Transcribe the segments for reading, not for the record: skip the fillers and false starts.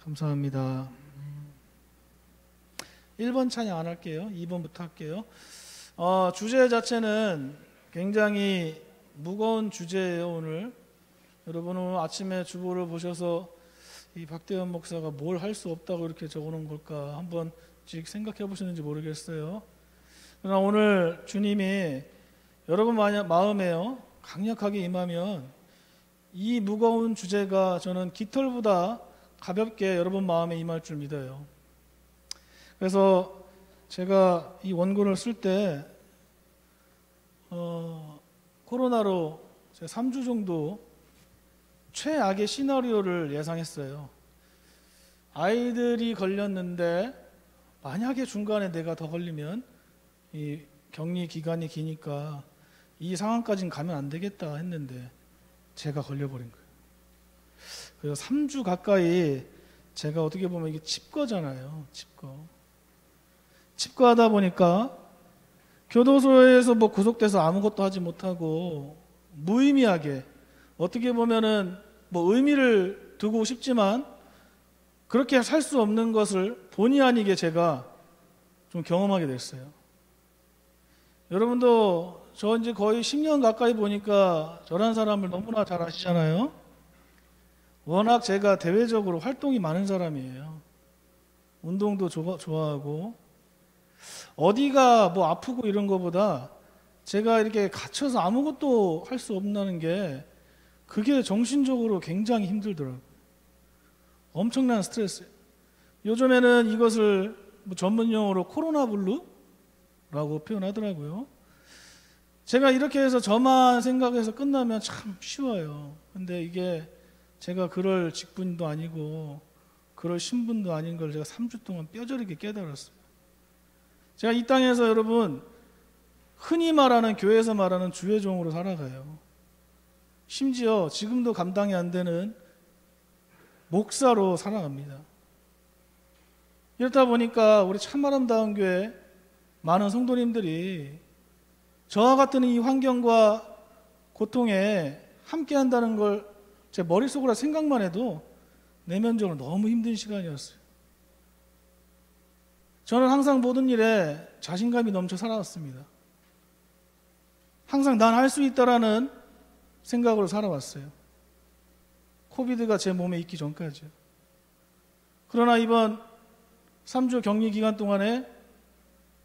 감사합니다. 1번 찬양 안 할게요. 2번부터 할게요. 주제 자체는 굉장히 무거운 주제예요. 오늘 여러분 오늘 아침에 주보를 보셔서 이 박대현 목사가 뭘 할 수 없다고 이렇게 적어놓은 걸까 한번 생각해 보셨는지 모르겠어요. 그러나 오늘 주님이 여러분 마음에요 강력하게 임하면 이 무거운 주제가 저는 깃털보다 가볍게 여러분 마음에 임할 줄 믿어요. 그래서 제가 이 원고를 쓸 때 코로나로 3주 정도 최악의 시나리오를 예상했어요. 아이들이 걸렸는데 만약에 중간에 내가 더 걸리면 이 격리 기간이 기니까 이 상황까지는 가면 안 되겠다 했는데 제가 걸려버린 거예요. 그래서 3주 가까이 제가 어떻게 보면 이게 칩거잖아요. 칩거하다 보니까 교도소에서 뭐 구속돼서 아무것도 하지 못하고 무의미하게 어떻게 보면은 뭐 의미를 두고 싶지만 그렇게 살 수 없는 것을 본의 아니게 제가 좀 경험하게 됐어요. 여러분도 저 이제 거의 10년 가까이 보니까 저란 사람을 너무나 잘 아시잖아요. 워낙 제가 대외적으로 활동이 많은 사람이에요. 운동도 좋아하고 어디가 뭐 아프고 이런 거보다 제가 이렇게 갇혀서 아무것도 할 수 없다는 게 그게 정신적으로 굉장히 힘들더라고요. 엄청난 스트레스. 요즘에는 이것을 뭐 전문 용어로 코로나 블루라고 표현하더라고요. 제가 이렇게 해서 저만 생각해서 끝나면 참 쉬워요. 근데 이게 제가 그럴 직분도 아니고 그럴 신분도 아닌 걸 제가 3주 동안 뼈저리게 깨달았어요. 제가 이 땅에서 여러분 흔히 말하는 교회에서 말하는 주의 종으로 살아가요. 심지어 지금도 감당이 안 되는 목사로 살아갑니다. 이렇다 보니까 우리 참 아름다운 교회 많은 성도님들이 저와 같은 이 환경과 고통에 함께 한다는 걸 제 머릿속으로 생각만 해도 내면적으로 너무 힘든 시간이었어요. 저는 항상 모든 일에 자신감이 넘쳐 살아왔습니다. 항상 난 할 수 있다라는 생각으로 살아왔어요. 코비드가 제 몸에 있기 전까지요. 그러나 이번 3주 격리 기간 동안에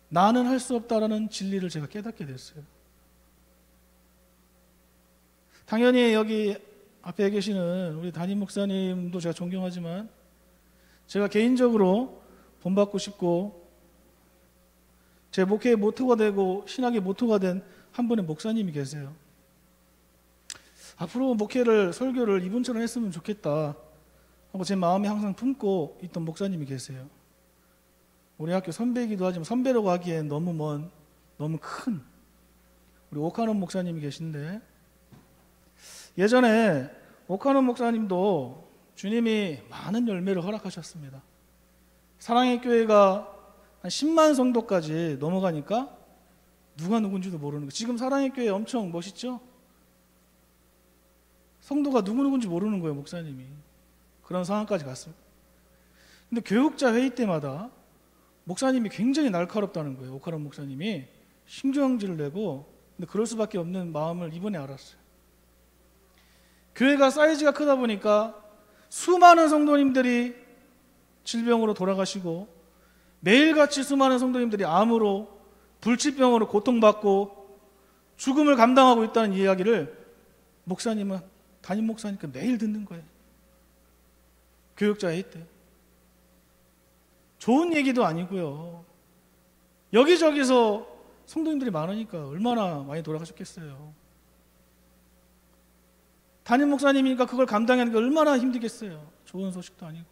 나는 할 수 없다라는 진리를 제가 깨닫게 됐어요. 당연히 여기 앞에 계시는 우리 담임 목사님도 제가 존경하지만 제가 개인적으로 본받고 싶고 제 목회의 모토가 되고 신학의 모토가 된 한 분의 목사님이 계세요. 앞으로 목회를 설교를 이분처럼 했으면 좋겠다 하고 제 마음에 항상 품고 있던 목사님이 계세요. 우리 학교 선배이기도 하지만 선배라고 하기엔 너무 먼 너무 큰 우리 오카논 목사님이 계신데 예전에 오카논 목사님도 주님이 많은 열매를 허락하셨습니다. 사랑의 교회가 한 10만 성도까지 넘어가니까 누가 누군지도 모르는 거예요. 지금 사랑의 교회 엄청 멋있죠? 성도가 누구누군지 모르는 거예요. 목사님이. 그런 상황까지 갔습니다. 근데 교육자 회의 때마다 목사님이 굉장히 날카롭다는 거예요. 오카논 목사님이 신경질을 내고 근데 그럴 수밖에 없는 마음을 이번에 알았어요. 교회가 사이즈가 크다 보니까 수많은 성도님들이 질병으로 돌아가시고 매일같이 수많은 성도님들이 암으로 불치병으로 고통받고 죽음을 감당하고 있다는 이야기를 목사님은 담임 목사니까 매일 듣는 거예요. 교육자 회의 때. 좋은 얘기도 아니고요. 여기저기서 성도님들이 많으니까 얼마나 많이 돌아가셨겠어요. 담임 목사님이니까 그걸 감당하는 게 얼마나 힘들겠어요. 좋은 소식도 아니고.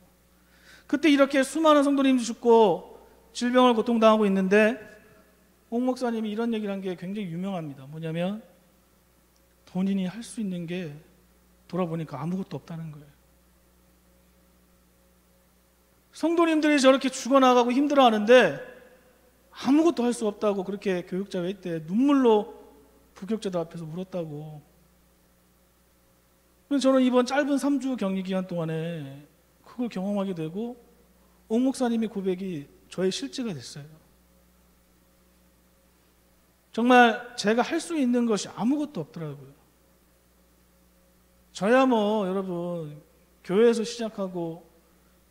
그때 이렇게 수많은 성도님들이 죽고 질병을 고통당하고 있는데 옥 목사님이 이런 얘기를 한 게 굉장히 유명합니다. 뭐냐면 본인이 할 수 있는 게 돌아보니까 아무것도 없다는 거예요. 성도님들이 저렇게 죽어나가고 힘들어하는데 아무것도 할 수 없다고 그렇게 교육자 회의 때 눈물로 부교육자들 앞에서 울었다고. 그래서 저는 이번 짧은 3주 격리 기간 동안에 그걸 경험하게 되고 옥 목사님의 고백이 저의 실제가 됐어요. 정말 제가 할 수 있는 것이 아무것도 없더라고요. 저야 뭐 여러분 교회에서 시작하고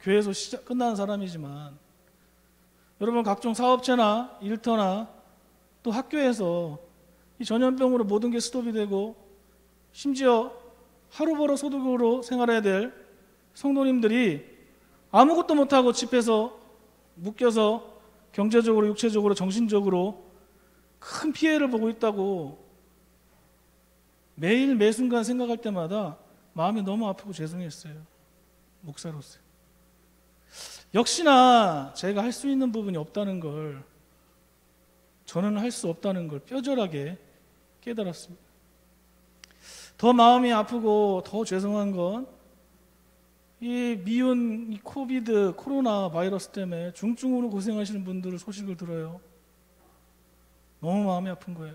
교회에서 끝나는 사람이지만 여러분 각종 사업체나 일터나 또 학교에서 이 전염병으로 모든 게 스톱이 되고 심지어 하루 벌어 소득으로 생활해야 될 성도님들이 아무것도 못하고 집에서 묶여서 경제적으로 육체적으로 정신적으로 큰 피해를 보고 있다고 매일 매순간 생각할 때마다 마음이 너무 아프고 죄송했어요. 목사로서. 역시나 제가 할 수 있는 부분이 없다는 걸, 저는 할 수 없다는 걸 뼈저하게 깨달았습니다. 더 마음이 아프고 더 죄송한 건 이 미운 이 코비드 코로나 바이러스 때문에 중증으로 고생하시는 분들 소식을 들어요. 너무 마음이 아픈 거예요.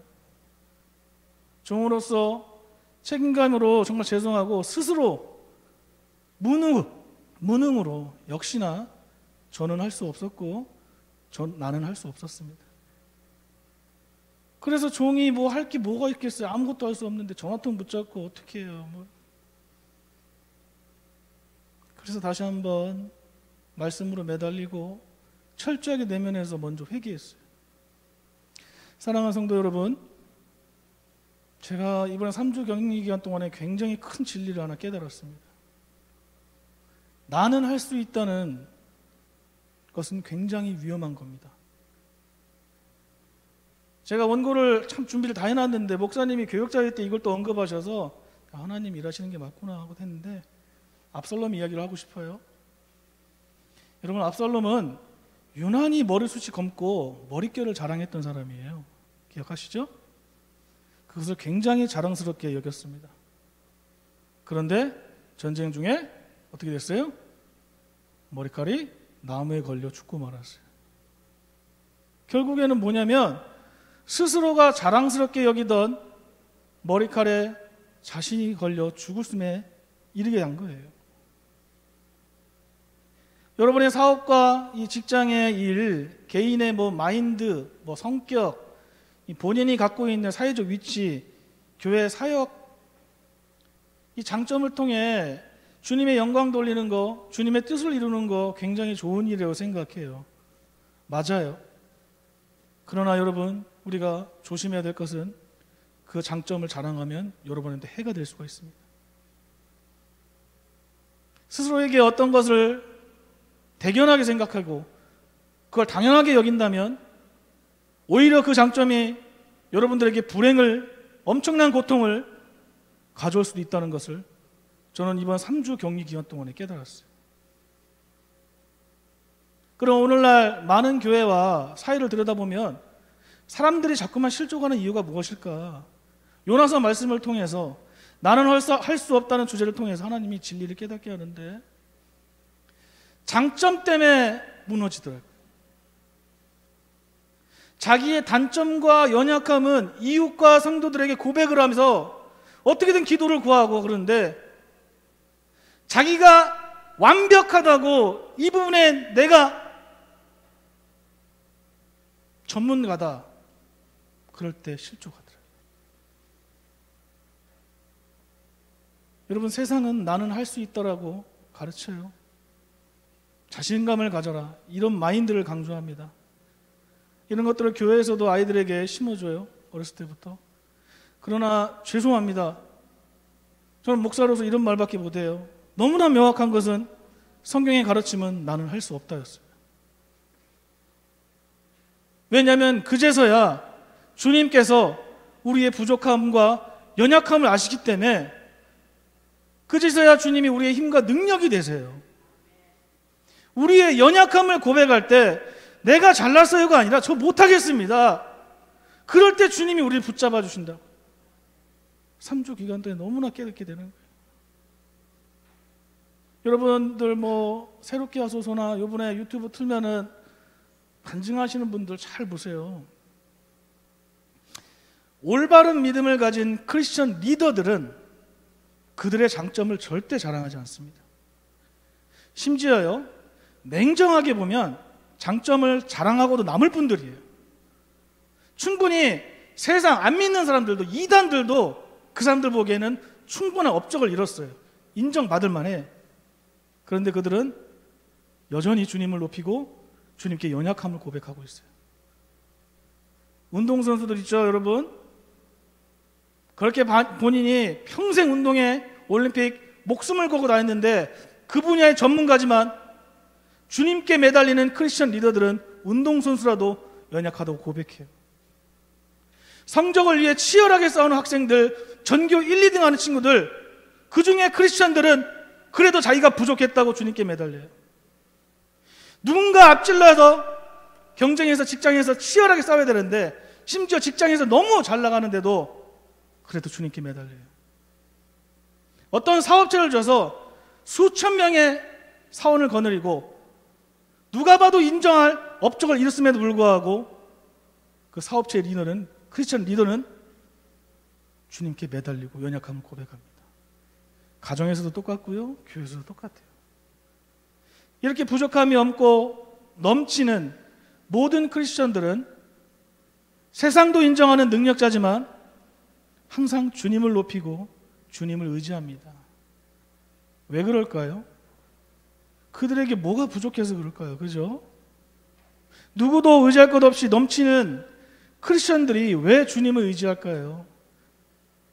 종으로서 책임감으로 정말 죄송하고 스스로 무능으로 역시나 저는 할 수 없었고 나는 할 수 없었습니다. 그래서 종이 뭐 할 게 뭐가 있겠어요. 아무것도 할 수 없는데 전화통 붙잡고 어떻게 해요. 그래서 다시 한번 말씀으로 매달리고 철저하게 내면에서 먼저 회개했어요. 사랑하는 성도 여러분, 제가 이번에 3주 격리 기간 동안에 굉장히 큰 진리를 하나 깨달았습니다. 나는 할 수 있다는 것은 굉장히 위험한 겁니다. 제가 원고를 참 준비를 다 해놨는데 목사님이 교역자일 때 이걸 또 언급하셔서 하나님 일하시는 게 맞구나 하고 했는데 압살롬 이야기를 하고 싶어요. 여러분, 압살롬은 유난히 머리숱이 검고 머릿결을 자랑했던 사람이에요. 기억하시죠? 그것을 굉장히 자랑스럽게 여겼습니다. 그런데 전쟁 중에 어떻게 됐어요? 머리칼이 나무에 걸려 죽고 말았어요. 결국에는 뭐냐면 스스로가 자랑스럽게 여기던 머리칼에 자신이 걸려 죽음에 이르게 한 거예요. 여러분의 사업과 이 직장의 일, 개인의 마인드, 성격, 본인이 갖고 있는 사회적 위치, 교회 사역, 이 장점을 통해 주님의 영광 돌리는 거, 주님의 뜻을 이루는 거 굉장히 좋은 일이라고 생각해요. 맞아요. 그러나 여러분, 우리가 조심해야 될 것은 그 장점을 자랑하면 여러분한테 해가 될 수가 있습니다. 스스로에게 어떤 것을 대견하게 생각하고 그걸 당연하게 여긴다면 오히려 그 장점이 여러분들에게 불행을, 엄청난 고통을 가져올 수도 있다는 것을 저는 이번 3주 격리 기간 동안에 깨달았어요. 그럼 오늘날 많은 교회와 사회를 들여다보면 사람들이 자꾸만 실족하는 이유가 무엇일까? 요나서 말씀을 통해서 나는 할 수 없다는 주제를 통해서 하나님이 진리를 깨닫게 하는데 장점 때문에 무너지더라고요. 자기의 단점과 연약함은 이웃과 성도들에게 고백을 하면서 어떻게든 기도를 구하고 그러는데 자기가 완벽하다고 이 부분에 내가 전문가다 그럴 때 실족하더라고요. 여러분, 세상은 나는 할 수 있다라고 가르쳐요. 자신감을 가져라, 이런 마인드를 강조합니다. 이런 것들을 교회에서도 아이들에게 심어줘요. 어렸을 때부터. 그러나 죄송합니다. 저는 목사로서 이런 말밖에 못해요. 너무나 명확한 것은 성경의 가르침은 나는 할 수 없다였어요. 왜냐하면 그제서야 주님께서 우리의 부족함과 연약함을 아시기 때문에 그제서야 주님이 우리의 힘과 능력이 되세요. 우리의 연약함을 고백할 때 내가 잘났어요가 아니라 저 못하겠습니다. 그럴 때 주님이 우리를 붙잡아 주신다고. 3주 기간 동안 너무나 깨닫게 되는 거예요. 여러분들 새롭게 하소서나 요번에 유튜브 틀면은 간증하시는 분들 잘 보세요. 올바른 믿음을 가진 크리스천 리더들은 그들의 장점을 절대 자랑하지 않습니다. 심지어요, 냉정하게 보면 장점을 자랑하고도 남을 분들이에요. 충분히 세상 안 믿는 사람들도, 이단들도 그 사람들 보기에는 충분한 업적을 이뤘어요. 인정받을 만해. 그런데 그들은 여전히 주님을 높이고 주님께 연약함을 고백하고 있어요. 운동선수들 있죠, 여러분? 그렇게 본인이 평생 운동에 올림픽 목숨을 걸고 다녔는데 그 분야의 전문가지만 주님께 매달리는 크리스천 리더들은 운동선수라도 연약하다고 고백해요. 성적을 위해 치열하게 싸우는 학생들, 전교 1, 2등 하는 친구들, 그 중에 크리스천들은 그래도 자기가 부족했다고 주님께 매달려요. 누군가 앞질러서 경쟁에서, 직장에서 치열하게 싸워야 되는데 심지어 직장에서 너무 잘 나가는데도 그래도 주님께 매달려요. 어떤 사업체를 줘서 수천 명의 사원을 거느리고 누가 봐도 인정할 업적을 이뤘음에도 불구하고 그 사업체의 리더는, 크리스천 리더는 주님께 매달리고 연약함을 고백합니다. 가정에서도 똑같고요, 교회에서도 똑같아요. 이렇게 부족함이 없고 넘치는 모든 크리스천들은 세상도 인정하는 능력자지만 항상 주님을 높이고 주님을 의지합니다. 왜 그럴까요? 그들에게 뭐가 부족해서 그럴까요? 그죠? 누구도 의지할 것 없이 넘치는 크리스천들이 왜 주님을 의지할까요?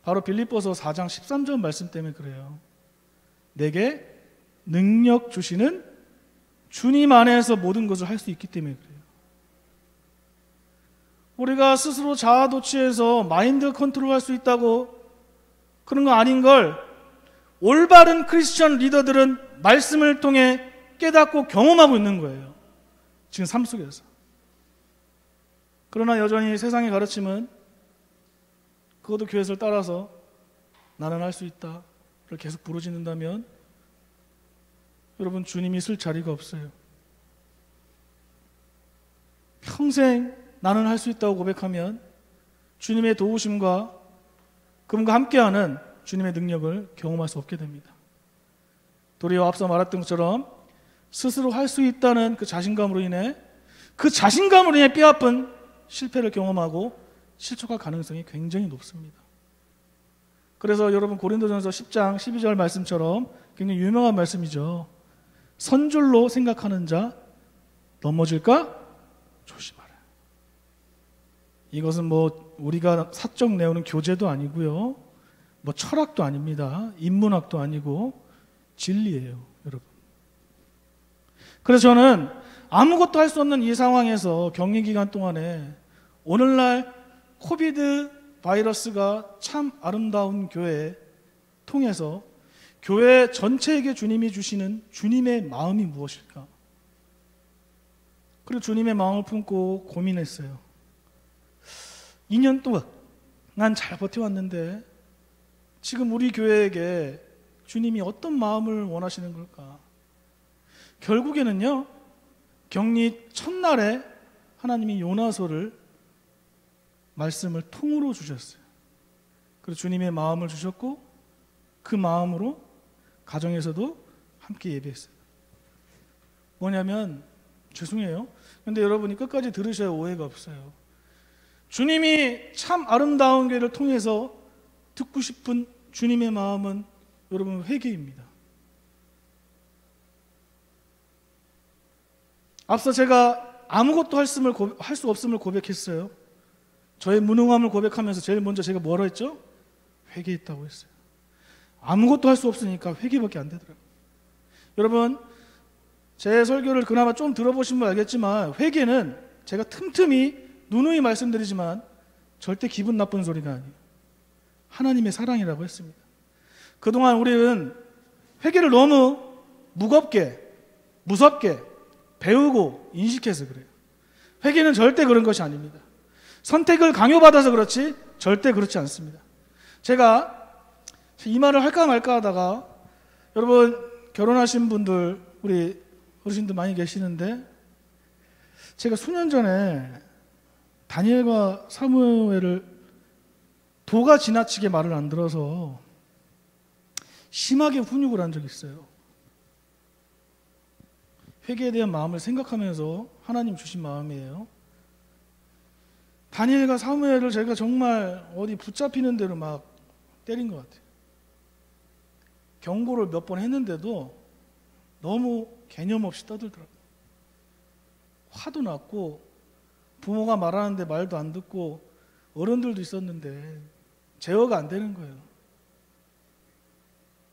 바로 빌립보서 4장 13절 말씀 때문에 그래요. 내게 능력 주시는 주님 안에서 모든 것을 할 수 있기 때문에 그래요. 우리가 스스로 자아도취해서 마인드 컨트롤할 수 있다고 그런 거 아닌 걸 올바른 크리스천 리더들은 말씀을 통해 깨닫고 경험하고 있는 거예요. 지금 삶 속에서. 그러나 여전히 세상의 가르침은 그것도 교회를 따라서 나는 할 수 있다를 계속 부르짖는다면 여러분, 주님이 쓸 자리가 없어요. 평생 나는 할 수 있다고 고백하면 주님의 도우심과 그분과 함께하는 주님의 능력을 경험할 수 없게 됩니다. 도리어 앞서 말했던 것처럼 스스로 할 수 있다는 그 자신감으로 인해 뼈아픈 실패를 경험하고 실족할 가능성이 굉장히 높습니다. 그래서 여러분, 고린도전서 10장 12절 말씀처럼 굉장히 유명한 말씀이죠. 선줄로 생각하는 자 넘어질까 조심하라. 이것은 우리가 사적 내우는 교재도 아니고요, 철학도 아닙니다. 인문학도 아니고 진리예요, 여러분. 그래서 저는 아무것도 할 수 없는 이 상황에서 격리 기간 동안에 오늘날 코비드 바이러스가 참 아름다운 교회 통해서 교회 전체에게 주님이 주시는 주님의 마음이 무엇일까? 그리고 주님의 마음을 품고 고민했어요. 2년 동안 난 잘 버텨왔는데 지금 우리 교회에게 주님이 어떤 마음을 원하시는 걸까? 결국에는요, 격리 첫날에 하나님이 요나서를 말씀을 통으로 주셨어요. 그래서 주님의 마음을 주셨고 그 마음으로 가정에서도 함께 예배했어요. 뭐냐면, 죄송해요, 근데 여러분이 끝까지 들으셔야 오해가 없어요. 주님이 참 아름다운 교회를 통해서 듣고 싶은 주님의 마음은 여러분 회개입니다. 앞서 제가 아무것도 할 수 없음을 고백했어요. 저의 무능함을 고백하면서 제일 먼저 제가 뭐라 했죠? 회개했다고 했어요. 아무것도 할 수 없으니까 회개밖에 안 되더라고요. 여러분, 제 설교를 그나마 좀 들어보신 분 알겠지만 회개는 제가 틈틈이 누누이 말씀드리지만 절대 기분 나쁜 소리가 아니에요. 하나님의 사랑이라고 했습니다. 그동안 우리는 회개를 너무 무겁게, 무섭게 배우고 인식해서 그래요. 회개는 절대 그런 것이 아닙니다. 선택을 강요받아서 그렇지 절대 그렇지 않습니다. 제가 이 말을 할까 말까 하다가, 여러분 결혼하신 분들, 우리 어르신들 많이 계시는데, 제가 수년 전에 다니엘과 사무엘을 도가 지나치게 말을 안 들어서 심하게 훈육을 한 적이 있어요. 회개에 대한 마음을 생각하면서 하나님 주신 마음이에요. 다니엘과 사무엘을 제가 정말 어디 붙잡히는 대로 막 때린 것 같아요. 경고를 몇 번 했는데도 너무 개념 없이 떠들더라고요. 화도 났고 부모가 말하는데 말도 안 듣고 어른들도 있었는데 제어가 안 되는 거예요.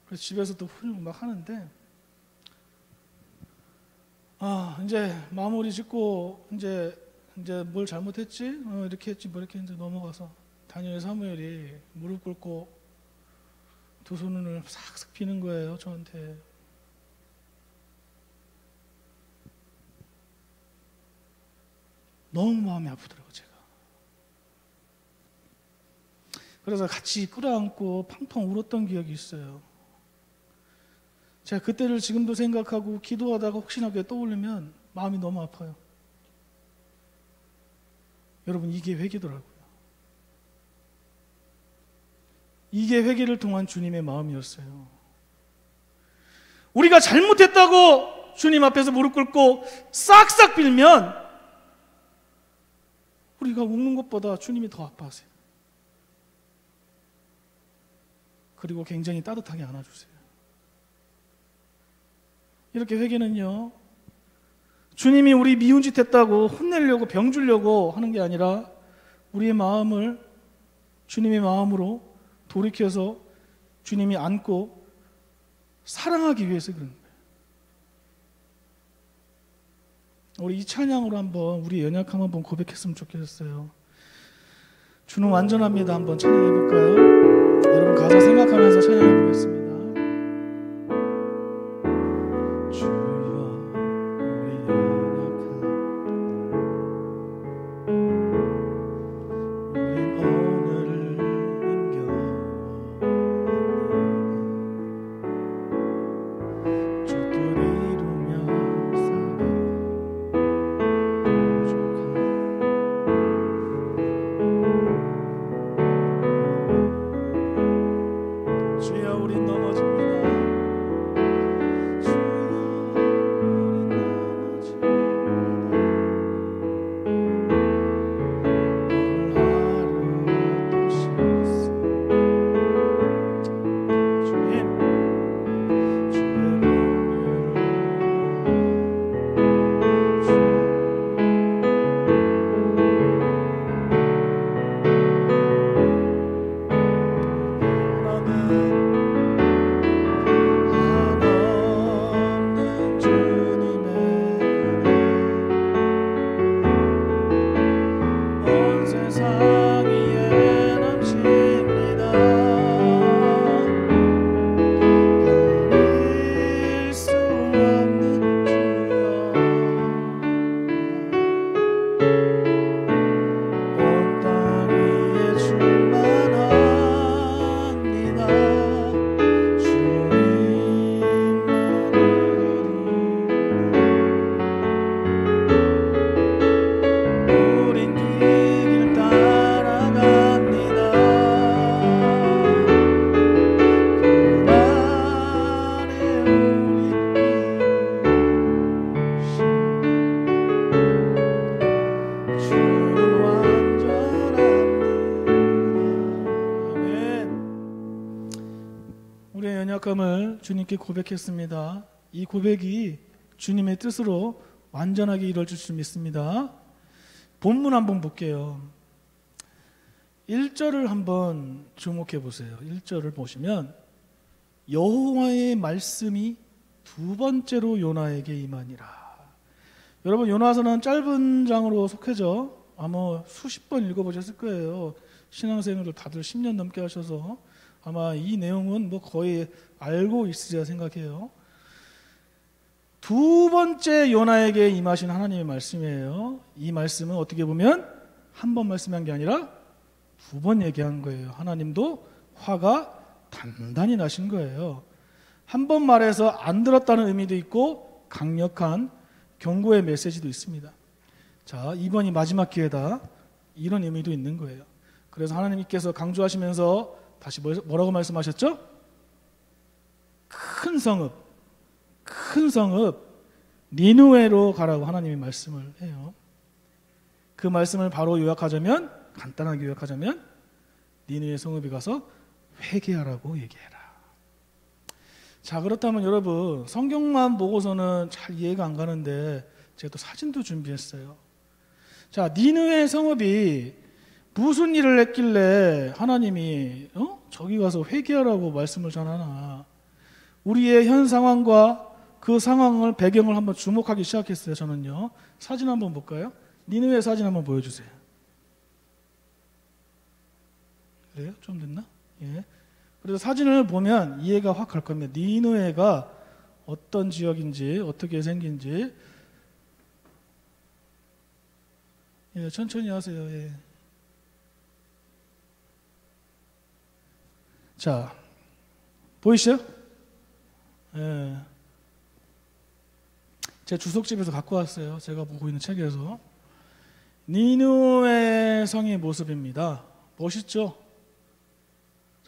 그래서 집에서도 훈육 막 하는데 이제 마무리 짓고 이제 뭘 잘못했지? 이렇게 했지 뭐 이렇게 했는데 넘어가서 다니엘 사무엘이 무릎 꿇고 두 손을 싹싹 피는 거예요. 저한테. 너무 마음이 아프더라고요. 제가. 그래서 같이 끌어안고 팡팡 울었던 기억이 있어요. 제가 그때를 지금도 생각하고 기도하다가 혹시나 떠올리면 마음이 너무 아파요. 여러분, 이게 회개더라고요. 이게 회개를 통한 주님의 마음이었어요. 우리가 잘못했다고 주님 앞에서 무릎 꿇고 싹싹 빌면 우리가 웃는 것보다 주님이 더 아파하세요. 그리고 굉장히 따뜻하게 안아주세요. 이렇게 회개는요, 주님이 우리 미운 짓 했다고 혼내려고 병 주려고 하는 게 아니라 우리의 마음을 주님의 마음으로 돌이켜서 주님이 안고 사랑하기 위해서 그런 거예요. 우리 이 찬양으로 한번 우리 연약함 한번 고백했으면 좋겠어요. 주는 완전합니다. 한번 찬양해 볼까요? 여러분 가사 생각하면서 찬양해 보겠습니다. 연약함을 주님께 고백했습니다. 이 고백이 주님의 뜻으로 완전하게 이루어질 줄 믿습니다. 본문 한번 볼게요. 1절을 한번 주목해 보세요. 1절을 보시면 여호와의 말씀이 두 번째로 요나에게 임하니라. 여러분, 요나서는 짧은 장으로 속해져 아마 수십 번 읽어보셨을 거예요. 신앙생활을 다들 10년 넘게 하셔서 아마 이 내용은 뭐 거의 알고 있으리라 생각해요. 두 번째 요나에게 임하신 하나님의 말씀이에요. 이 말씀은 어떻게 보면 한 번 말씀한 게 아니라 두 번 얘기한 거예요. 하나님도 화가 단단히 나신 거예요. 한 번 말해서 안 들었다는 의미도 있고 강력한 경고의 메시지도 있습니다. 자, 이번이 마지막 기회다, 이런 의미도 있는 거예요. 그래서 하나님께서 강조하시면서 다시 뭐라고 말씀하셨죠? 큰 성읍 니느웨로 가라고 하나님이 말씀을 해요. 그 말씀을 바로 요약하자면, 간단하게 요약하자면 니느웨 성읍에 가서 회개하라고 얘기해라. 자, 그렇다면 여러분, 성경만 보고서는 잘 이해가 안 가는데 제가 또 사진도 준비했어요. 자, 니느웨 성읍이 무슨 일을 했길래 하나님이 저기 가서 회개하라고 말씀을 전하나. 우리의 현 상황과 그 상황을 배경을 한번 주목하기 시작했어요. 저는요. 사진 한번 볼까요? 니느웨 사진 한번 보여주세요. 그래요? 좀 됐나? 예. 그래서 사진을 보면 이해가 확 갈 겁니다. 니느웨가 어떤 지역인지, 어떻게 생긴지. 예, 천천히 하세요. 예. 자, 보이시죠? 예. 제 주석집에서 갖고 왔어요. 제가 보고 있는 책에서. 니느웨 성의 모습입니다. 멋있죠?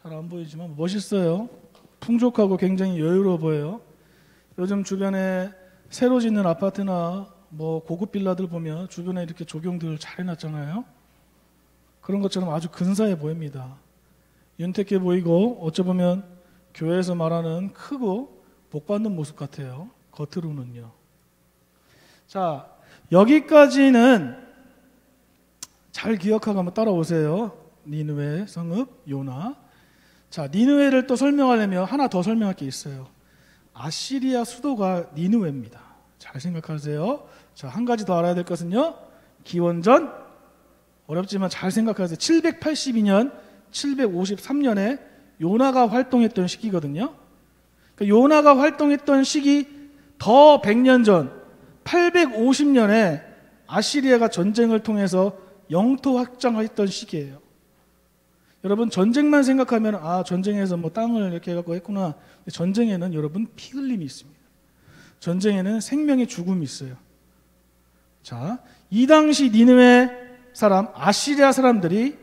잘 안 보이지만 멋있어요. 풍족하고 굉장히 여유로워 보여요. 요즘 주변에 새로 짓는 아파트나 뭐 고급 빌라들 보면 주변에 이렇게 조경들 잘 해놨잖아요. 그런 것처럼 아주 근사해 보입니다. 윤택해 보이고 어찌 보면 교회에서 말하는 크고 복받는 모습 같아요. 겉으로는요. 자, 여기까지는 잘 기억하고 한번 따라오세요. 니느웨 성읍 요나. 자, 니느웨를 또 설명하려면 하나 더 설명할 게 있어요. 아시리아 수도가 니느웨입니다. 잘 생각하세요. 자, 한 가지 더 알아야 될 것은요. 기원전, 어렵지만 잘 생각하세요. 782년, 753년에 요나가 활동했던 시기거든요. 그러니까 요나가 활동했던 시기 더 100년 전, 850년에 아시리아가 전쟁을 통해서 영토 확장을 했던 시기예요. 여러분, 전쟁만 생각하면 전쟁에서 뭐 땅을 이렇게 해갖고 했구나. 전쟁에는 여러분 피 흘림이 있습니다. 전쟁에는 생명의 죽음이 있어요. 자, 이 당시 니느웨 사람, 아시리아 사람들이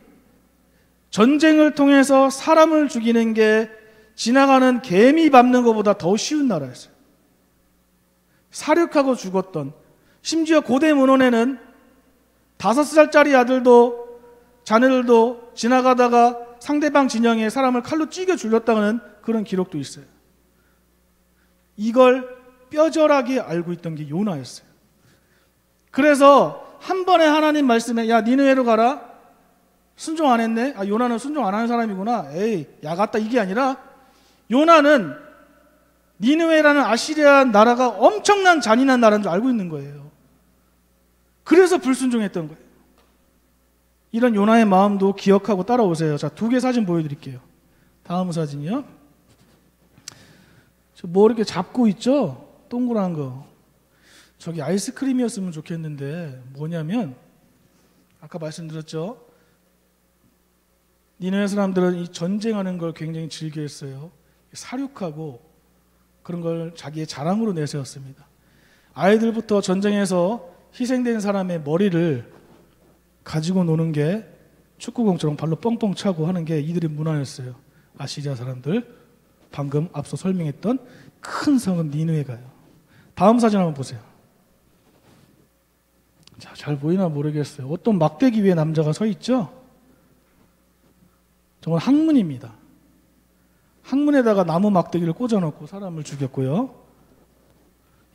전쟁을 통해서 사람을 죽이는 게 지나가는 개미 밟는 것보다 더 쉬운 나라였어요. 사륙하고 죽었던, 심지어 고대 문헌에는 5살짜리 아들도 자녀들도 지나가다가 상대방 진영에 사람을 칼로 찌겨 죽였다는 그런 기록도 있어요. 이걸 뼈저하게 알고 있던 게 요나였어요. 그래서 한 번에 하나님 말씀에 야 니느웨로 가라. 순종 안 했네. 요나는 순종 안 하는 사람이구나. 에이 야 같다 이게 아니라 요나는 니느웨라는 아시리아 나라가 엄청난 잔인한 나라인 줄 알고 있는 거예요. 그래서 불순종했던 거예요. 이런 요나의 마음도 기억하고 따라오세요. 자, 2개 사진 보여드릴게요. 다음 사진이요. 저 뭐 이렇게 잡고 있죠? 동그란 거. 저기 아이스크림이었으면 좋겠는데 뭐냐면 아까 말씀드렸죠. 니느웨 사람들은 이 전쟁하는 걸 굉장히 즐겨했어요. 사륙하고 그런 걸 자기의 자랑으로 내세웠습니다. 아이들부터 전쟁에서 희생된 사람의 머리를 가지고 노는 게 축구공처럼 발로 뻥뻥 차고 하는 게 이들의 문화였어요. 아시리아 사람들. 방금 앞서 설명했던 큰 성은 니느웨가요. 다음 사진 한번 보세요. 자, 잘 보이나 모르겠어요. 어떤 막대기 위에 남자가 서 있죠? 정말 학문입니다. 학문에다가 나무 막대기를 꽂아놓고 사람을 죽였고요.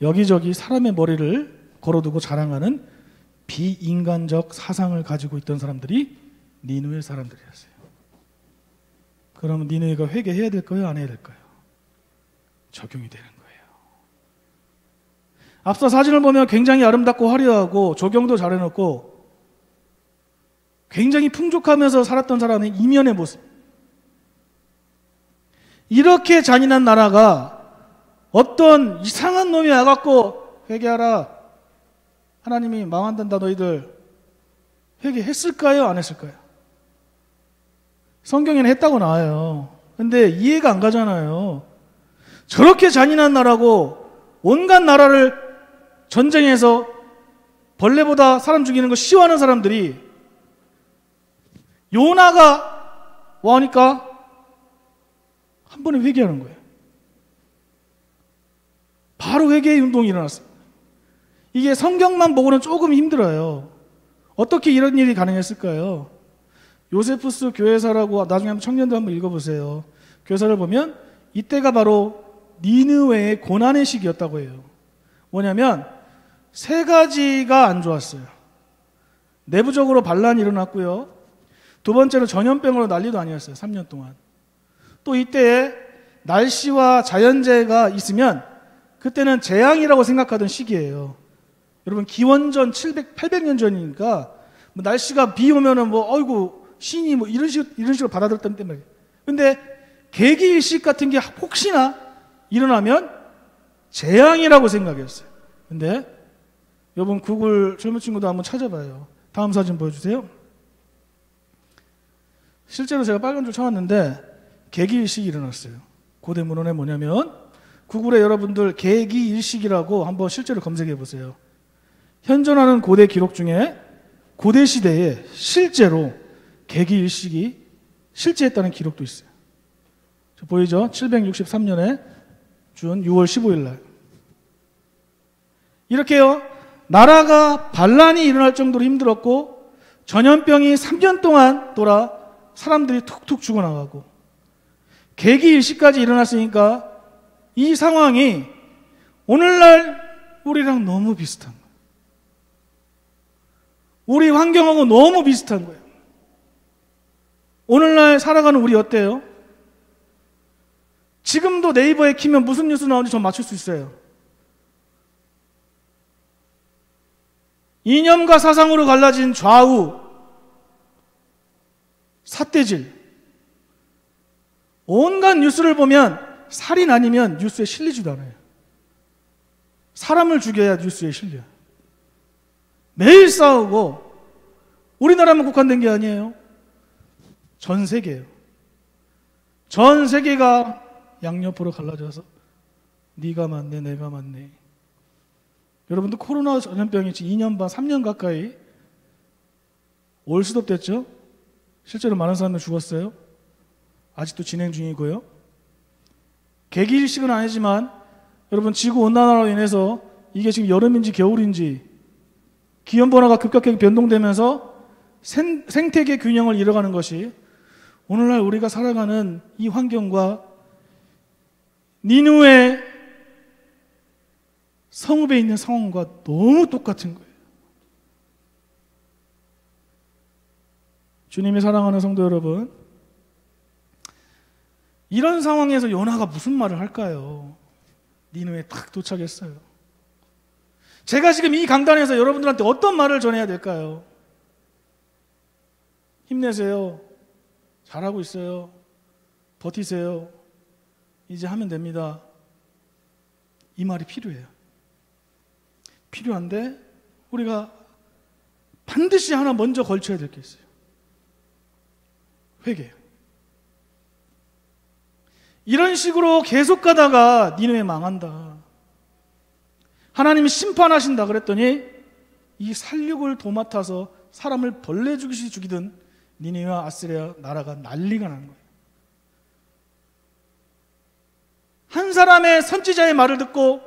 여기저기 사람의 머리를 걸어두고 자랑하는 비인간적 사상을 가지고 있던 사람들이 니느웨 사람들이었어요. 그러면 니느웨가 회개해야 될까요? 안 해야 될까요? 적용이 되는 거예요. 앞서 사진을 보면 굉장히 아름답고 화려하고 조경도 잘 해놓고 굉장히 풍족하면서 살았던 사람의 이면의 모습. 이렇게 잔인한 나라가 어떤 이상한 놈이 와갖고 회개하라. 하나님이 망한단다 너희들. 회개했을까요? 안 했을까요? 성경에는 했다고 나와요. 근데 이해가 안 가잖아요. 저렇게 잔인한 나라고 온갖 나라를 전쟁에서 벌레보다 사람 죽이는 거 싫어하는 사람들이 요나가 와니까 한 번에 회개하는 거예요. 바로 회개의 운동이 일어났어요. 이게 성경만 보고는 조금 힘들어요. 어떻게 이런 일이 가능했을까요? 요세푸스 교회사라고 나중에 한번 청년들 한번 읽어보세요. 교회사를 보면 이때가 바로 니느웨의 고난의 시기였다고 해요. 뭐냐면 세 가지가 안 좋았어요. 내부적으로 반란이 일어났고요. 두 번째로 전염병으로 난리도 아니었어요. 3년 동안. 또 이때에 날씨와 자연재해가 있으면 그때는 재앙이라고 생각하던 시기예요. 여러분 기원전 800년 전이니까 뭐 날씨가 비 오면은 뭐 어이구 신이 뭐 이런 식으로 받아들였다는 때문에. 근데 계기일식 같은 게 혹시나 일어나면 재앙이라고 생각했어요. 근데 여러분 구글 젊은 친구도 한번 찾아봐요. 다음 사진 보여주세요. 실제로 제가 빨간 줄 쳐왔는데 계기일식이 일어났어요. 고대 문헌에 뭐냐면 구글에 여러분들 계기일식이라고 한번 실제로 검색해 보세요. 현존하는 고대 기록 중에 고대 시대에 실제로 계기일식이 실제했다는 기록도 있어요. 보이죠? 763년에 준 6월 15일 날. 이렇게요. 나라가 반란이 일어날 정도로 힘들었고 전염병이 3년 동안 돌아 사람들이 툭툭 죽어나가고 계기일식까지 일어났으니까 이 상황이 오늘날 우리랑 너무 비슷한 거예요. 우리 환경하고 너무 비슷한 거예요. 오늘날 살아가는 우리 어때요? 지금도 네이버에 키면 무슨 뉴스 나오는지 전 맞출 수 있어요. 이념과 사상으로 갈라진 좌우, 삿대질, 온갖 뉴스를 보면 살인 아니면 뉴스에 실리지도 않아요. 사람을 죽여야 뉴스에 실려요. 매일 싸우고 우리나라만 국한된 게 아니에요. 전 세계예요. 전 세계가 양옆으로 갈라져서 네가 맞네 내가 맞네. 여러분들 코로나 전염병이 2년 반 3년 가까이 올수도 됐죠. 실제로 많은 사람들이 죽었어요. 아직도 진행 중이고요. 계기일식은 아니지만 여러분 지구온난화로 인해서 이게 지금 여름인지 겨울인지 기온변화가 급격하게 변동되면서 생태계 균형을 잃어가는 것이 오늘날 우리가 살아가는 이 환경과 니누의 성읍에 있는 상황과 너무 똑같은 거예요. 주님이 사랑하는 성도 여러분, 이런 상황에서 요나가 무슨 말을 할까요? 니누에 딱 도착했어요. 제가 지금 이 강단에서 여러분들한테 어떤 말을 전해야 될까요? 힘내세요. 잘하고 있어요. 버티세요. 이제 하면 됩니다. 이 말이 필요해요. 필요한데 우리가 반드시 하나 먼저 걸쳐야 될 게 있어요. 회개. 이런 식으로 계속 가다가 니느웨 망한다. 하나님이 심판하신다 그랬더니 이 살육을 도맡아서 사람을 벌레 죽이시 죽이던 니느웨와 아스레아 나라가 난리가 난 거예요. 한 사람의 선지자의 말을 듣고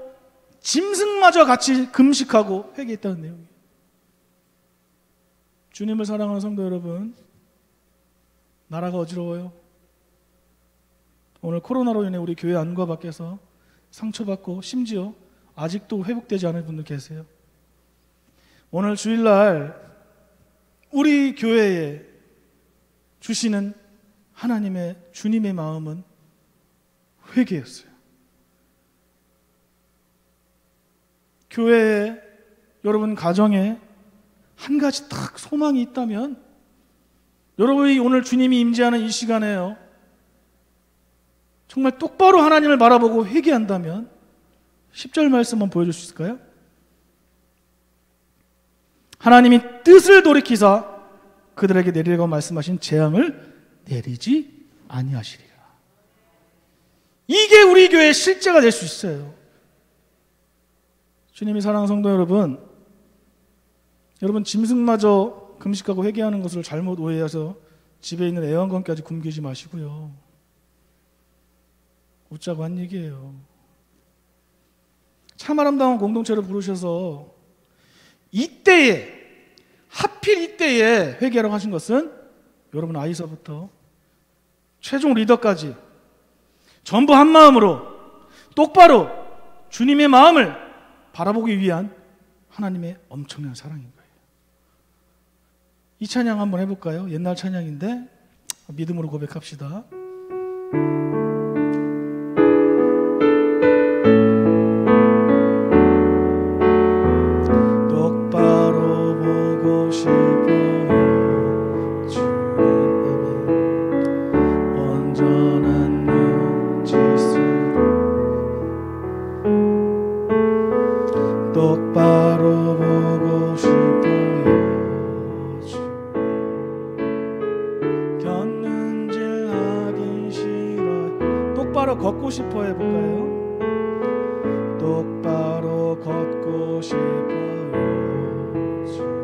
짐승마저 같이 금식하고 회개했다는 내용이에요. 주님을 사랑하는 성도 여러분, 나라가 어지러워요. 오늘 코로나로 인해 우리 교회 안과 밖에서 상처받고 심지어 아직도 회복되지 않은 분들 계세요. 오늘 주일날 우리 교회에 주시는 하나님의 주님의 마음은 회개였어요. 교회에 여러분 가정에 한 가지 딱 소망이 있다면 여러분이 오늘 주님이 임재하는 이 시간에요 정말 똑바로 하나님을 바라보고 회개한다면 10절 말씀만 보여줄 수 있을까요? 하나님이 뜻을 돌이키사 그들에게 내리라고 말씀하신 재앙을 내리지 아니하시리라. 이게 우리 교회의 실제가 될 수 있어요. 주님이 사랑하는 성도 여러분, 여러분 짐승마저 금식하고 회개하는 것을 잘못 오해해서 집에 있는 애완견까지 굶기지 마시고요. 웃자고 한 얘기예요. 참 아름다운 공동체를 부르셔서 이때에, 하필 이때에 회개하라고 하신 것은 여러분 아이서부터 최종 리더까지 전부 한 마음으로 똑바로 주님의 마음을 바라보기 위한 하나님의 엄청난 사랑인 거예요. 이 찬양 한번 해볼까요? 옛날 찬양인데 믿음으로 고백합시다. 똑바로 보고 싶어요 주님 온전한 눈짓으로 똑바로 보고 싶어요 주님 곁눈질 하기 싫어요. 똑바로 걷고 싶어 해볼까요? 똑바로 걷고 싶어요 주님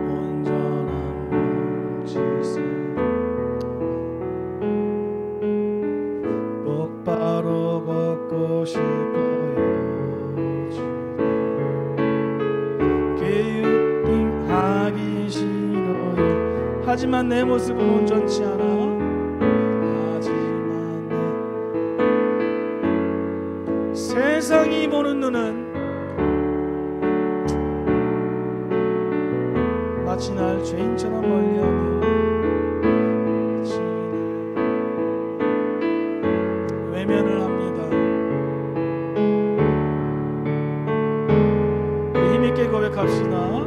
온전한 몸짓으로 똑바로 걷고 싶어요 주님 게으름하기 싫어요. 하지만 내 모습은 온전치 않아. 세상이 보는 눈은 마치 날 죄인처럼 멀리하며 외면을 합니다. 우리 힘있게 고백합시다.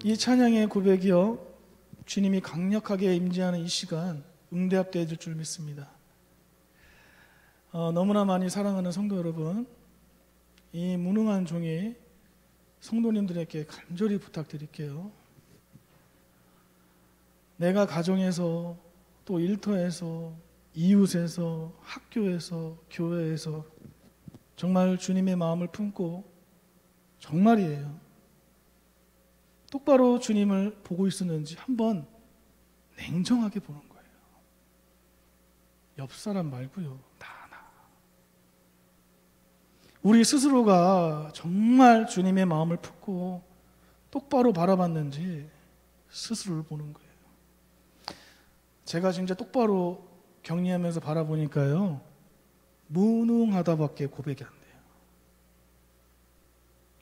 이 찬양의 고백이요, 주님이 강력하게 임재하는 이 시간 응답되어야 될 줄 믿습니다. 너무나 많이 사랑하는 성도 여러분, 이 무능한 종이 성도님들에게 간절히 부탁드릴게요. 내가 가정에서 또 일터에서 이웃에서 학교에서 교회에서 정말 주님의 마음을 품고 정말이에요, 똑바로 주님을 보고 있었는지 한번 냉정하게 보는 거예요. 옆 사람 말고요, 나. 우리 스스로가 정말 주님의 마음을 품고 똑바로 바라봤는지 스스로를 보는 거예요. 제가 진짜 똑바로 격리하면서 바라보니까요, 무능하다밖에 고백이 안 돼요.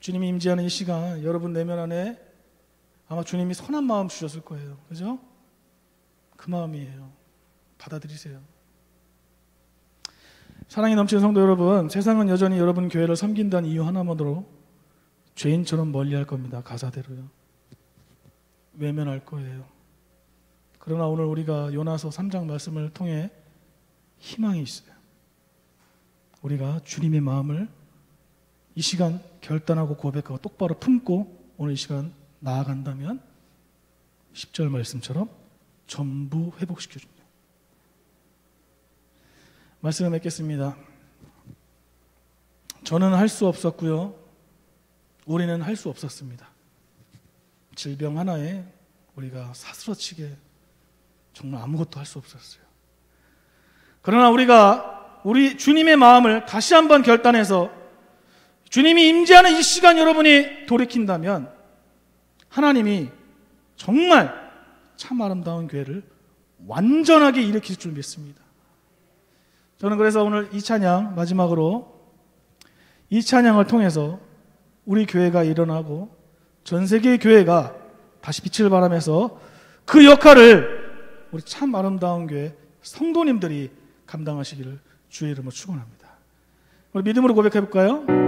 주님이 임재하는 이 시간, 여러분 내면 안에 아마 주님이 선한 마음 주셨을 거예요. 그죠? 그 마음이에요. 받아들이세요. 사랑이 넘치는 성도 여러분, 세상은 여전히 여러분 교회를 섬긴다는 이유 하나만으로 죄인처럼 멀리할 겁니다. 가사대로요. 외면할 거예요. 그러나 오늘 우리가 요나서 3장 말씀을 통해 희망이 있어요. 우리가 주님의 마음을 이 시간 결단하고 고백하고 똑바로 품고 오늘 이 시간 나아간다면 10절 말씀처럼 전부 회복시켜줍니다. 말씀을 맺겠습니다. 저는 할 수 없었고요, 우리는 할 수 없었습니다. 질병 하나에 우리가 사스러치게 정말 아무것도 할 수 없었어요. 그러나 우리가 우리 주님의 마음을 다시 한번 결단해서 주님이 임재하는 이 시간 여러분이 돌이킨다면 하나님이 정말 참 아름다운 교회를 완전하게 일으킬 줄 믿습니다. 저는 그래서 오늘 이 찬양 마지막으로 이 찬양을 통해서 우리 교회가 일어나고 전 세계의 교회가 다시 빛을 발하면서 그 역할을 우리 참 아름다운 교회 성도님들이 감당하시기를 주의 이름으로 축원합니다. 우리 믿음으로 고백해 볼까요?